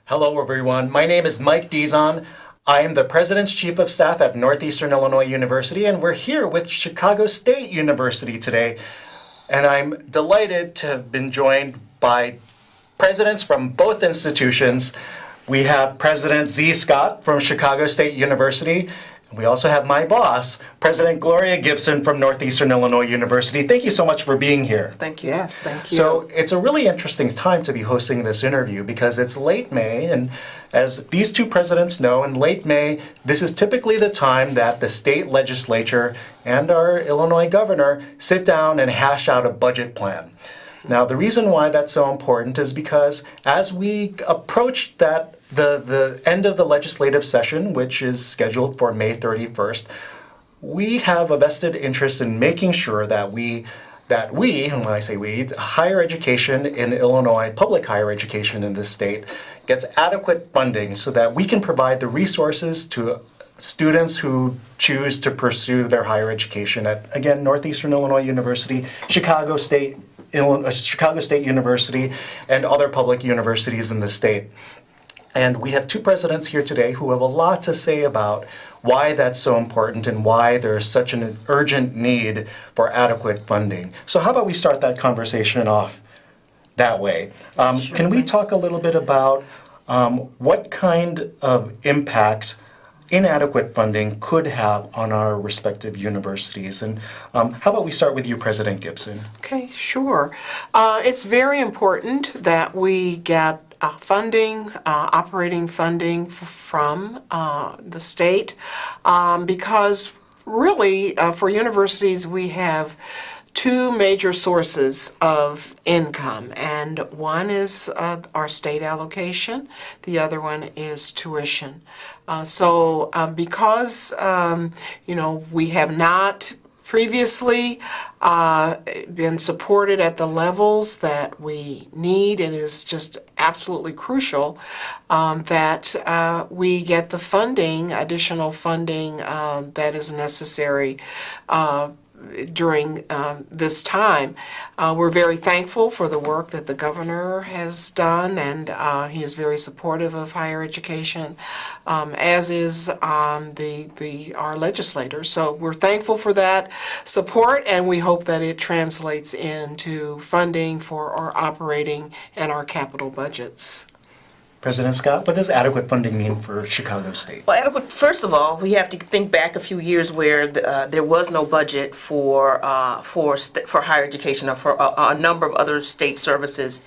Hello, everyone. My name is Mike Dizon. I am the President's Chief of Staff at Northeastern Illinois University, and we're here with Chicago State University today. And I'm delighted to have been joined by presidents from both institutions. We have President Z. Scott from Chicago State University. We also have my boss, President Gloria Gibson from Northeastern Illinois University. Thank you so much for being here. Thank you. Yes, thank you. So it's a really interesting time to be hosting this interview because it's late May, and as these two presidents know, in late May, this is typically the time that the state legislature and our Illinois governor sit down and hash out a budget plan. Now, the reason why that's so important is because as we approach the end of the legislative session, which is scheduled for May 31st, we have a vested interest in making sure that we, and when I say we, higher education in Illinois, public higher education in this state, gets adequate funding so that we can provide the resources to students who choose to pursue their higher education at, again, Northeastern Illinois University, Chicago State University, and other public universities in the state. And we have two presidents here today who have a lot to say about why that's so important and why there's such an urgent need for adequate funding. So how about we start that conversation off that way? Sure. Can we talk a little bit about what kind of impact inadequate funding could have on our respective universities? And how about we start with you, President Gibson? Okay, sure. It's very important that we get funding, operating funding from the state, because really for universities we have two major sources of income, and one is our state allocation, the other one is tuition. So because we have not previously been supported at the levels that we need, it is just absolutely crucial that we get the funding, additional funding that is necessary during this time. We're very thankful for the work that the governor has done, and he is very supportive of higher education, as is our legislators. So we're thankful for that support, and we hope that it translates into funding for our operating and our capital budgets. President Scott, what does adequate funding mean for Chicago State? Well, adequate, first of all, we have to think back a few years where there was no budget for higher education or for a number of other state services.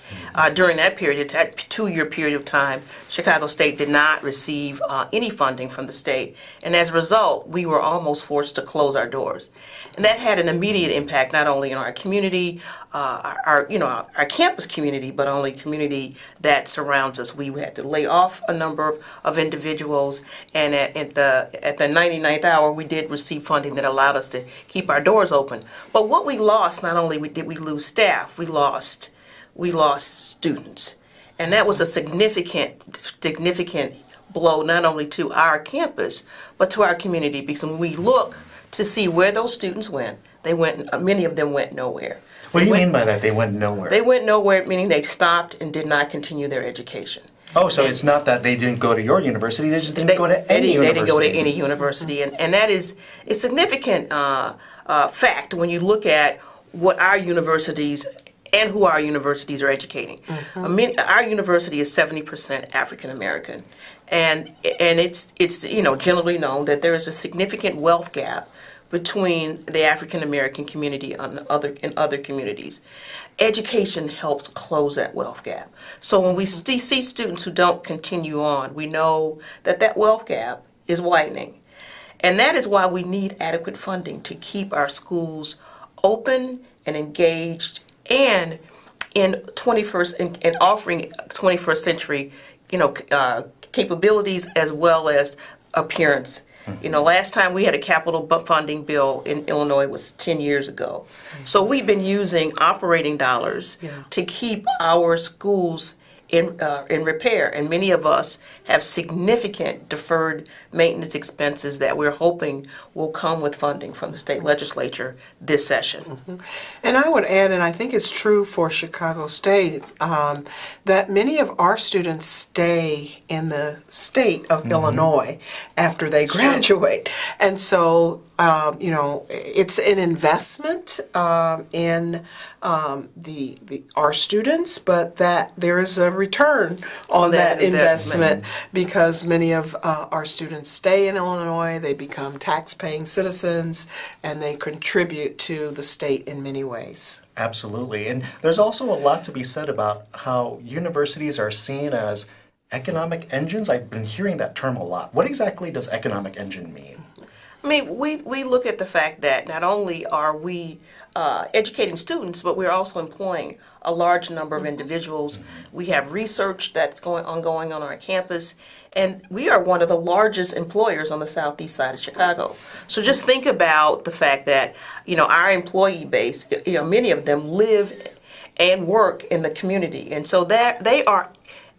During that period, that 2-year period of time, Chicago State did not receive any funding from the state, and as a result, we were almost forced to close our doors. And that had an immediate impact not only on our community, our campus community, but only community that surrounds us. We had to lay off a number of individuals, and at the 99th hour, we did receive funding that allowed us to keep our doors open. But what we lost, not only did we lose staff, we lost students, and that was a significant blow not only to our campus but to our community, because when we look to see where those students went, many of them went nowhere. What do you mean by that, they went nowhere? They went nowhere, meaning they stopped and did not continue their education. Oh, so it's not that they didn't go to your university, they just didn't go to any university. They didn't go to any university, and that is a significant fact when you look at what our universities and who our universities are educating. Our university is 70% African American, and it's generally known that there is a significant wealth gap between the African American community and other communities. Education helps close that wealth gap. So when we see students who don't continue on, we know that wealth gap is widening. And that is why we need adequate funding to keep our schools open and engaged and in offering 21st century capabilities as well as appearance. Last time we had a capital funding bill in Illinois was 10 years ago. So we've been using operating dollars to keep our schools in repair, and many of us have significant deferred maintenance expenses that we're hoping will come with funding from the state legislature this session. And I would add, and I think it's true for Chicago State, that many of our students stay in the state of Illinois after they graduate. And so, it's an investment in our students, but that there is a return on that investment because many of our students stay in Illinois, they become tax-paying citizens, and they contribute to the state in many ways. Absolutely. And there's also a lot to be said about how universities are seen as economic engines. I've been hearing that term a lot. What exactly does economic engine mean? I mean, we look at the fact that not only are we educating students, but we're also employing a large number of individuals. We have research that's ongoing on our campus, and we are one of the largest employers on the southeast side of Chicago. So just think about the fact that, our employee base, many of them live and work in the community, and so that they are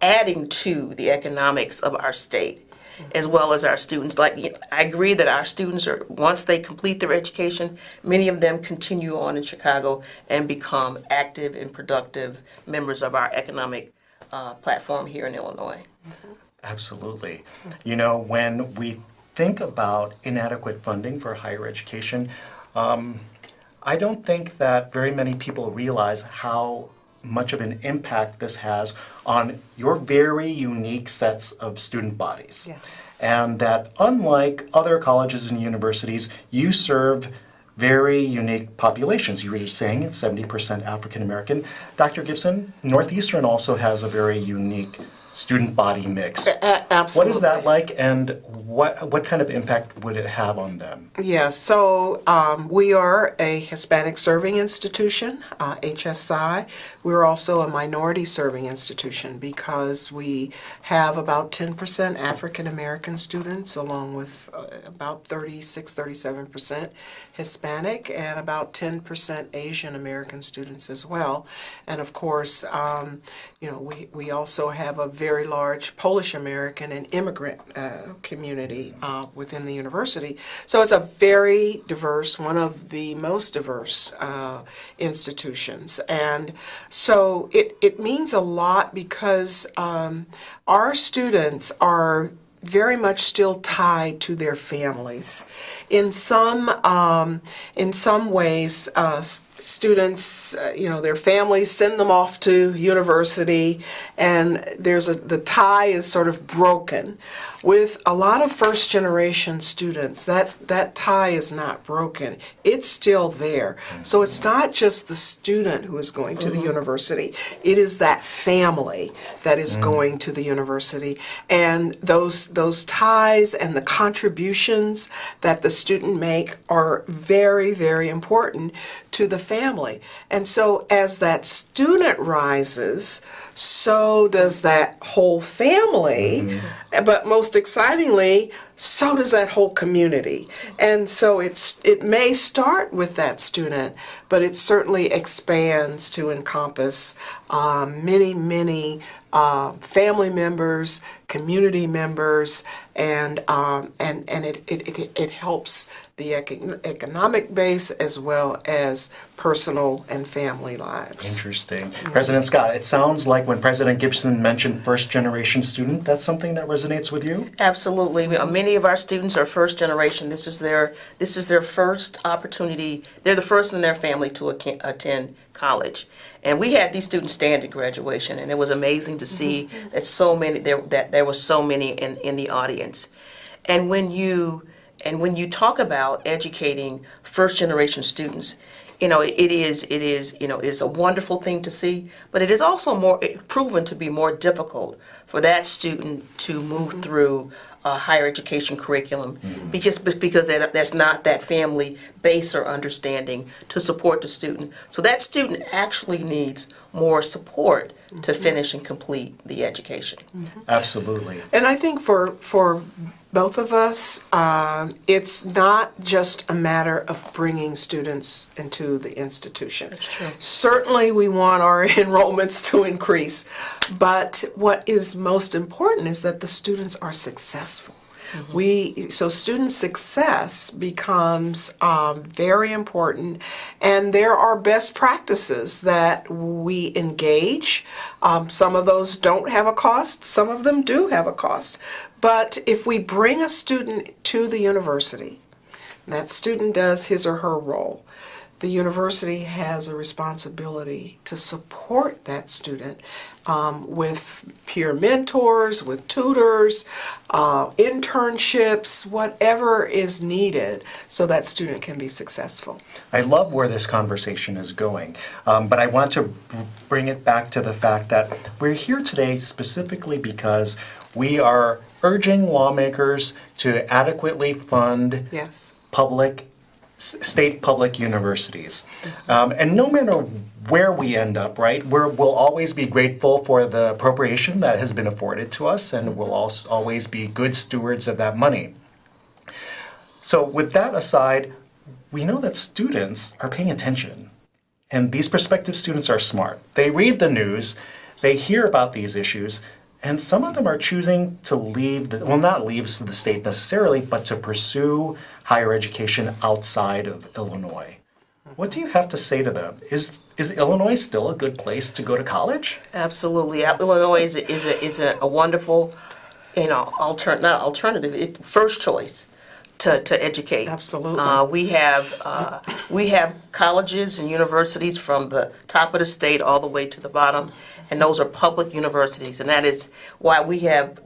adding to the economics of our state, as well as our students. I agree that our students are, once they complete their education, many of them continue on in Chicago and become active and productive members of our economic platform here in Illinois. Absolutely. When we think about inadequate funding for higher education, I don't think that very many people realize how much of an impact this has on your very unique sets of student bodies. Yeah. And that unlike other colleges and universities, you serve very unique populations. You were just saying it's 70% African American. Dr. Gibson, Northeastern also has a very unique student body mix. Absolutely. What is that like, and what kind of impact would it have on them? Yeah, so we are a Hispanic serving institution, HSI. We're also a minority serving institution because we have about 10% African American students, along with about 37% Hispanic, and about 10% Asian American students as well. And of course, we also have a very large Polish American and immigrant community within the university. So it's a very diverse, one of the most diverse institutions. And so it means a lot because our students are very much still tied to their families. In some ways, students, their families send them off to university, and the tie is sort of broken. With a lot of first-generation students, that tie is not broken. It's still there. So it's not just the student who is going to the university. It is that family that is going to the university. And those ties and the contributions that the student make are very, very important to the family. And so as that student rises, so does that whole family, but most excitingly, so does that whole community. And so it may start with that student, but it certainly expands to encompass many, many family members, community members, and it helps the economic base as well as personal and family lives. Interesting. President Scott, it sounds like when President Gibson mentioned first-generation student, that's something that resonates with you? Absolutely. Many of our students are first generation. This is their first opportunity. They're the first in their family to attend college. And we had these students stand at graduation, and it was amazing to see that there were so many in the audience. And when you talk about educating first generation students, it is a wonderful thing to see, but it is also proven to be more difficult for that student to move through a higher education curriculum because there's not that family base or understanding to support the student. So that student actually needs more support to finish and complete the education. Absolutely. And I think for both of us, it's not just a matter of bringing students into to the institution. That's true. Certainly, we want our enrollments to increase, but what is most important is that the students are successful. So student success becomes very important, and there are best practices that we engage. Some of those don't have a cost, some of them do have a cost. But if we bring a student to the university, that student does his or her role, the university has a responsibility to support that student with peer mentors, with tutors, internships, whatever is needed so that student can be successful. I love where this conversation is going, but I want to bring it back to the fact that we're here today specifically because we are urging lawmakers to adequately fund Yes. state public universities. And no matter where we end up, right, we'll always be grateful for the appropriation that has been afforded to us, and we'll also always be good stewards of that money. So with that aside, we know that students are paying attention. And these prospective students are smart. They read the news, they hear about these issues, and some of them are choosing to leave, not leave the state necessarily, but to pursue higher education outside of Illinois. What do you have to say to them? Is Illinois still a good place to go to college? Absolutely. Yes. Illinois is a wonderful, not alternative, first choice to educate. Absolutely. We have colleges and universities from the top of the state all the way to the bottom, and those are public universities, and that is why we have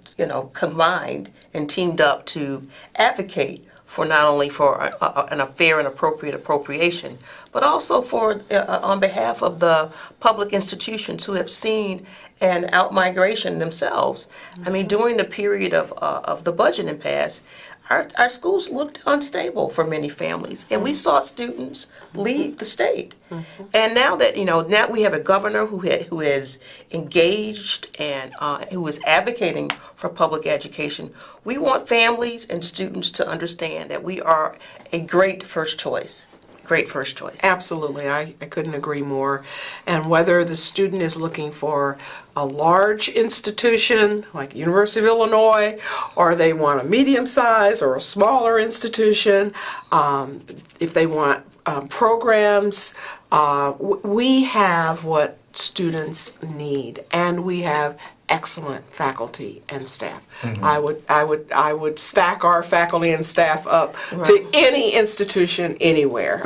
combined and teamed up to advocate for not only for a fair and appropriate appropriation, but also for on behalf of the public institutions who have seen an outmigration themselves. I mean, during the period of the budget impasse, our schools looked unstable for many families, and we saw students leave the state. And now that now we have a governor who is engaged and who is advocating for public education, we want families and students to understand that we are a great first choice. Great first choice. Absolutely, I couldn't agree more. And whether the student is looking for a large institution like University of Illinois, or they want a medium size or a smaller institution, if they want programs, we have what students need, and we have excellent faculty and staff. I would stack our faculty and staff up to any institution anywhere.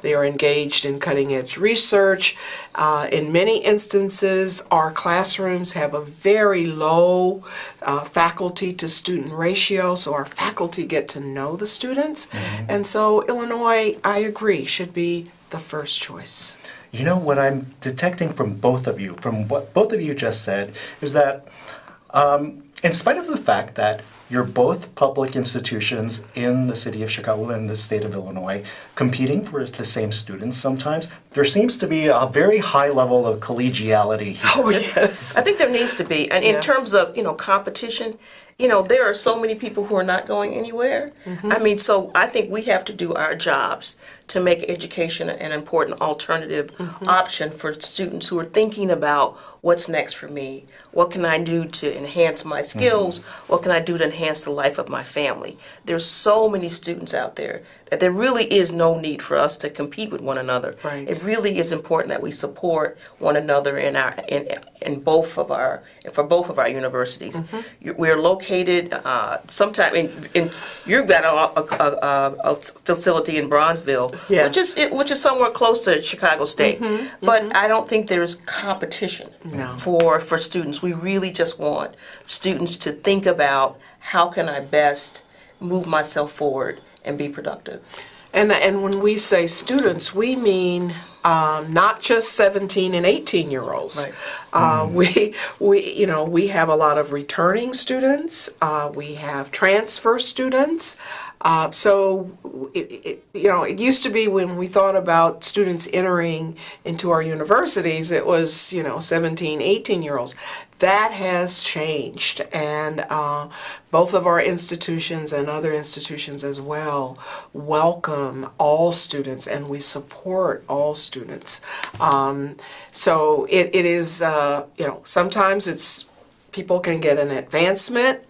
They are engaged in cutting edge research. In many instances, our classrooms have a very low faculty to student ratio, so our faculty get to know the students. And so Illinois, I agree, should be the first choice. You know, what I'm detecting from both of you, from what both of you just said, is that in spite of the fact that you're both public institutions in the city of Chicago and the state of Illinois, competing for the same students sometimes, there seems to be a very high level of collegiality here. Oh, yes. I think there needs to be. And in terms of, competition, there are so many people who are not going anywhere. I mean, so I think we have to do our jobs to make education an important alternative option for students who are thinking about what's next for me. What can I do to enhance my skills? What can I do to enhance the life of my family? There's so many students out there that there really is no need for us to compete with one another. Right. It really is important that we support one another in both of our universities. We're located sometime you've got a facility in Bronzeville, Yes. which is somewhere close to Chicago State. But I don't think there's competition for students. We really just want students to think about how can I best move myself forward and be productive. And when we say students, we mean not just 17 and 18-year-olds. We have a lot of returning students. We have transfer students. So it used to be when we thought about students entering into our universities, it was 17, 18-year-olds. that has changed, and both of our institutions and other institutions as well welcome all students, and we support all students. So it is, sometimes it's people can get an advancement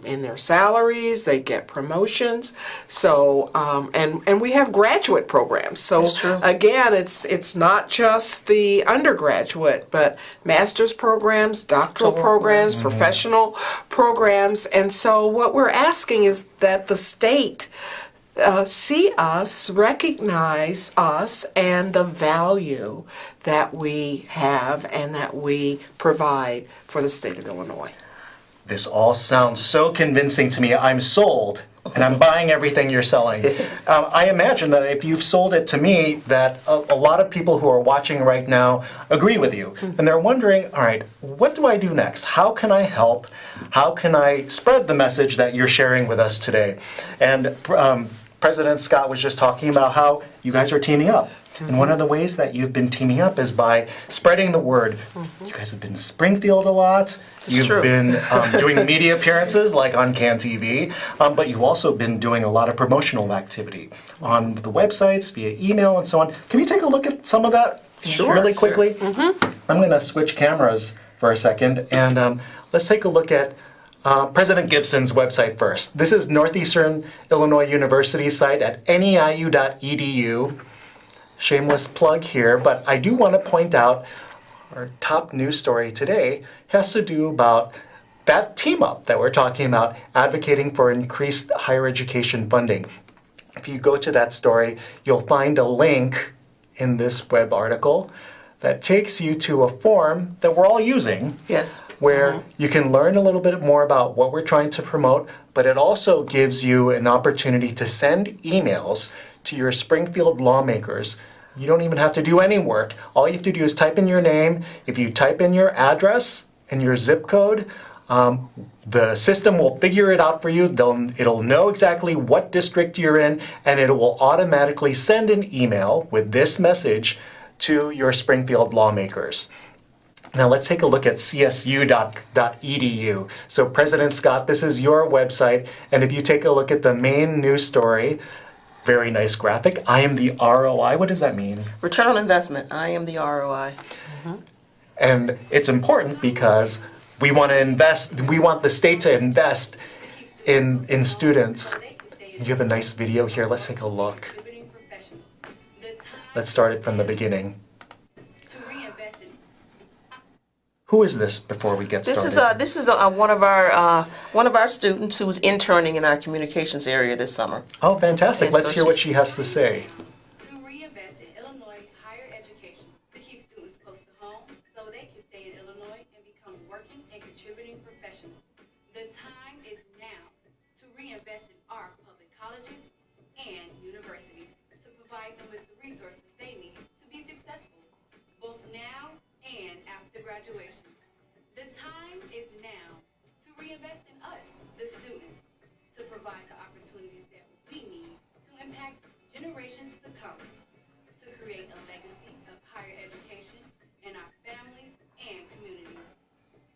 in their salaries, they get promotions. So, and we have graduate programs. So That's true. again, it's not just the undergraduate, but master's programs, doctoral programs, professional programs. And so what we're asking is that the state see us, recognize us, and the value that we have and that we provide for the state of Illinois. This all sounds so convincing to me. I'm sold, and I'm buying everything you're selling. I imagine that if you've sold it to me, that a lot of people who are watching right now agree with you. And they're wondering, all right, what do I do next? How can I help? How can I spread the message that you're sharing with us today? And President Scott was just talking about how you guys are teaming up. And one of the ways that you've been teaming up is by spreading the word. You guys have been in Springfield a lot. You've true. been doing media appearances like on CAN TV, but you've also been doing a lot of promotional activity on the websites, via email, and so on. Can we take a look at some of that really quickly? I'm going to switch cameras for a second, and let's take a look at President Gibson's website first. This is Northeastern Illinois University site at NEIU.edu. Shameless plug here, but I do want to point out our top news story today has to do about that team up that we're talking about, advocating for increased higher education funding. If you go to that story, you'll find a link in this web article that takes you to a form that we're all using. Yes. Where you can learn a little bit more about what we're trying to promote, but it also gives you an opportunity to send emails to your Springfield lawmakers. You don't even have to do any work. All you have to do is type in your name. If you type in your address and your zip code, the system will figure it out for you. It'll know exactly what district you're in, and it will automatically send an email with this message to your Springfield lawmakers. Now let's take a look at csu.edu. So President Scott, this is your website, and if you take a look at the main news story, very nice graphic. I am the ROI. What does that mean? Return on investment. I am the ROI. And it's important because we want to invest. We want the state to invest in students. You have a nice video here. Let's take a look. Let's start it from the beginning. Who is this before we get started? This is one of our students who's interning in our communications area this summer. Oh, fantastic. And Let's so hear what she has to say. To reinvest in Illinois higher education to keep students close to home so they can stay in Illinois and become working and contributing professionals. The time is now to reinvest in our public colleges and universities to provide them with the resources they need to be successful, both now and after graduation. The time is now to reinvest in us, the students, to provide the opportunities that we need to impact generations to come, to create a legacy of higher education in our families and communities.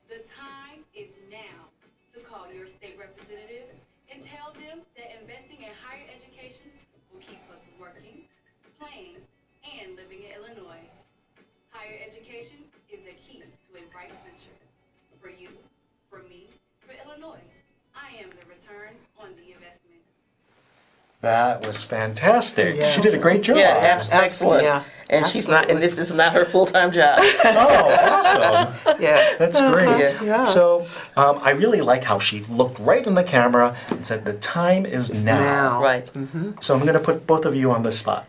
The time is now to call your state representative and tell them that investing in higher education will keep us working, playing, and living in Illinois. Higher education is the key to a bright future for you, for me, for Illinois. I am the return on the investment. That was fantastic. Yes. She did a great job. Yeah, excellent. Yeah, And she's not, and this is not her full-time job. Oh, awesome. Yeah. That's great. Yeah. Yeah. So I really like how she looked right in the camera and said, the time is now. Right. So I'm going to put both of you on the spot.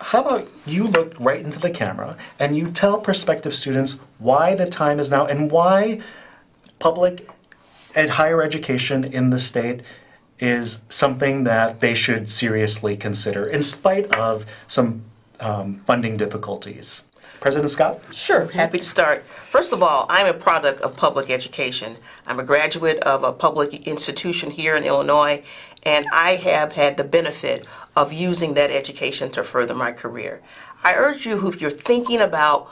How about you look right into the camera and you tell prospective students why the time is now and why public and higher education in the state is something that they should seriously consider in spite of some funding difficulties. President Scott? Sure, happy to start. First of all, I'm a product of public education. I'm a graduate of a public institution here in Illinois, and I have had the benefit of using that education to further my career. I urge you, if you're thinking about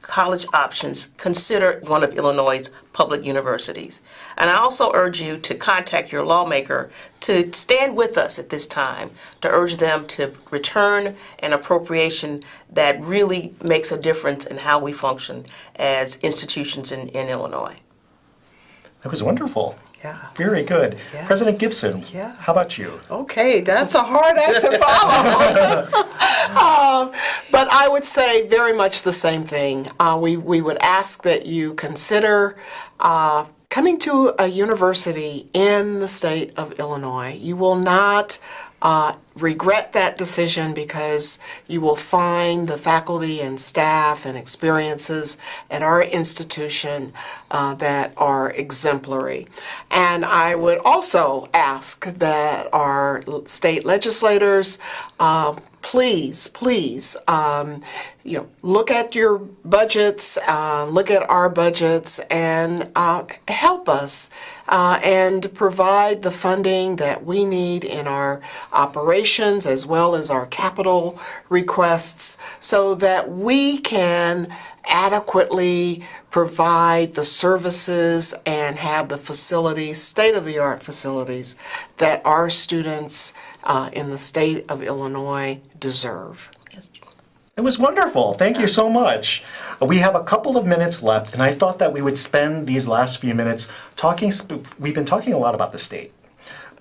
college options, consider one of Illinois' public universities. And I also urge you to contact your lawmaker to stand with us at this time, to urge them to return an appropriation that really makes a difference in how we function as institutions in Illinois. That was wonderful. Yeah. Very good. Yeah. President Gibson, Yeah. how about you? Okay, that's a hard act to follow. But I would say very much the same thing. We would ask that you consider coming to a university in the state of Illinois. You will not regret that decision because you will find the faculty and staff and experiences at our institution that are exemplary. And I would also ask that our state legislators please, look at your budgets, look at our budgets, and help us and provide the funding that we need in our operations as well as our capital requests so that we can adequately provide the services and have the facilities, state-of-the-art facilities, that our students in the state of Illinois deserve. It was wonderful. Thank you so much. We have a couple of minutes left, and I thought that we would spend these last few minutes talking. We've been talking a lot about the state,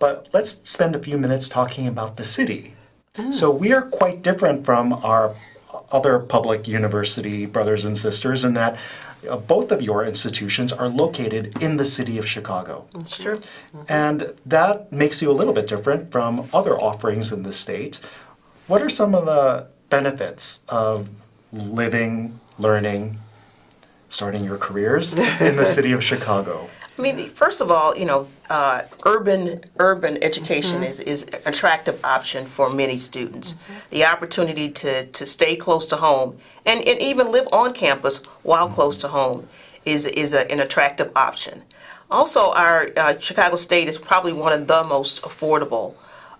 but let's spend a few minutes talking about the city. So we are quite different from our other public university brothers and sisters in that both of your institutions are located in the city of Chicago. That's true. And that makes you a little bit different from other offerings in the state. What are some of the benefits of living, learning, starting your careers in the city of Chicago? I mean, first of all, urban education is an attractive option for many students. The opportunity to stay close to home and even live on campus while close to home is an attractive option. Also, our Chicago State is probably one of the most affordable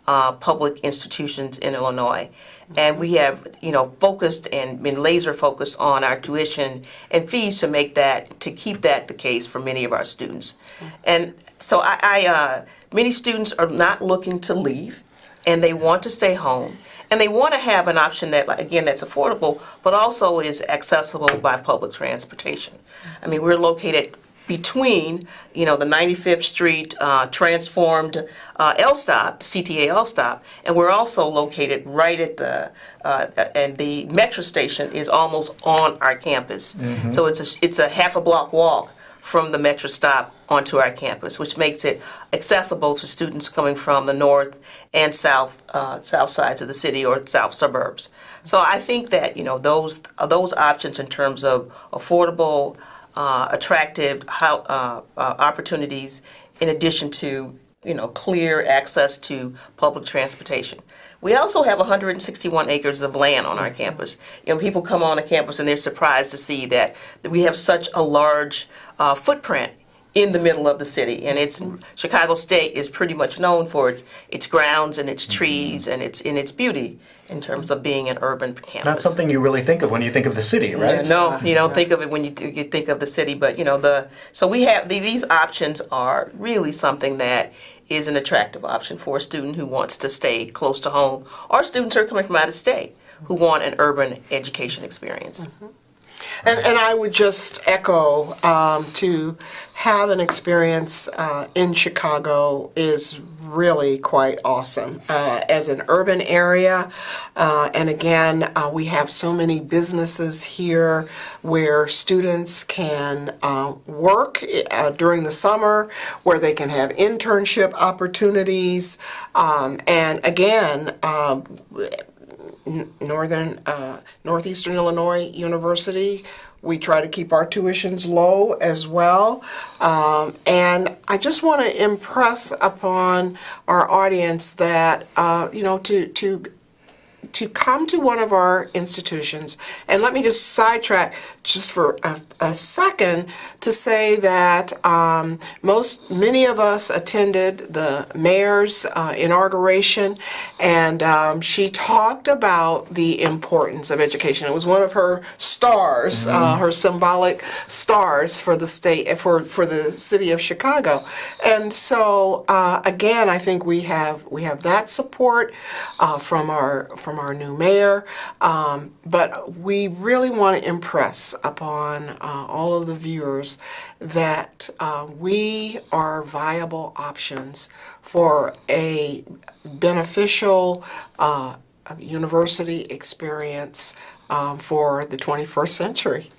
public institutions in Illinois. And we have, focused and been laser focused on our tuition and fees to keep that the case for many of our students. And so many students are not looking to leave, and they want to stay home. And they want to have an option that, again, that's affordable, but also is accessible by public transportation. I mean, we're located between, the 95th Street transformed L-Stop, CTA L-Stop, and we're also located right at and the metro station is almost on our campus. So it's a half a block walk from the metro stop onto our campus, which makes it accessible to students coming from the north and south sides of the city or south suburbs. So I think that, those options in terms of affordable, attractive opportunities in addition to clear access to public transportation. We also have 161 acres of land on our campus. People come on the campus and they're surprised to see that we have such a large footprint in the middle of the city. And Chicago State is pretty much known for its grounds and its trees and its beauty in terms of being an urban campus. Not something you really think of when you think of the city, right? No, you don't think of it when you think of the city, but so we have these options are really something that is an attractive option for a student who wants to stay close to home, or students who are coming from out of state who want an urban education experience. And I would just echo to have an experience in Chicago is really quite awesome as an urban area. And again, we have so many businesses here where students can work during the summer, where they can have internship opportunities. And again, Northeastern Illinois University, we try to keep our tuitions low as well. And I just want to impress upon our audience that, to to come to one of our institutions. And let me just sidetrack just for a second to say that many of us attended the mayor's inauguration, and she talked about the importance of education. It was one of her stars, her symbolic stars for the state, for the city of Chicago. And so again, I think we have that support from our new mayor, but we really want to impress upon all of the viewers that we are viable options for a beneficial university experience for the 21st century.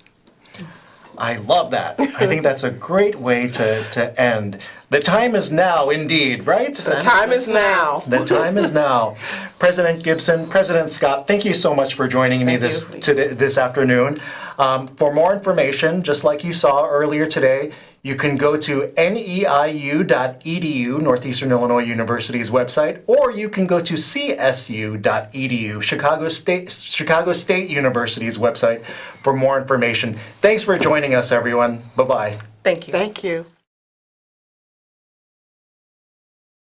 I love that. I think that's a great way to end. The time is now, indeed, right? The time is now. The time is now. President Gibson, President Scott, thank you so much for joining me this afternoon. For more information, just like you saw earlier today, you can go to NEIU.edu, Northeastern Illinois University's website, or you can go to CSU.edu, Chicago State University's website, for more information. Thanks for joining us, everyone. Bye-bye. Thank you. Thank you.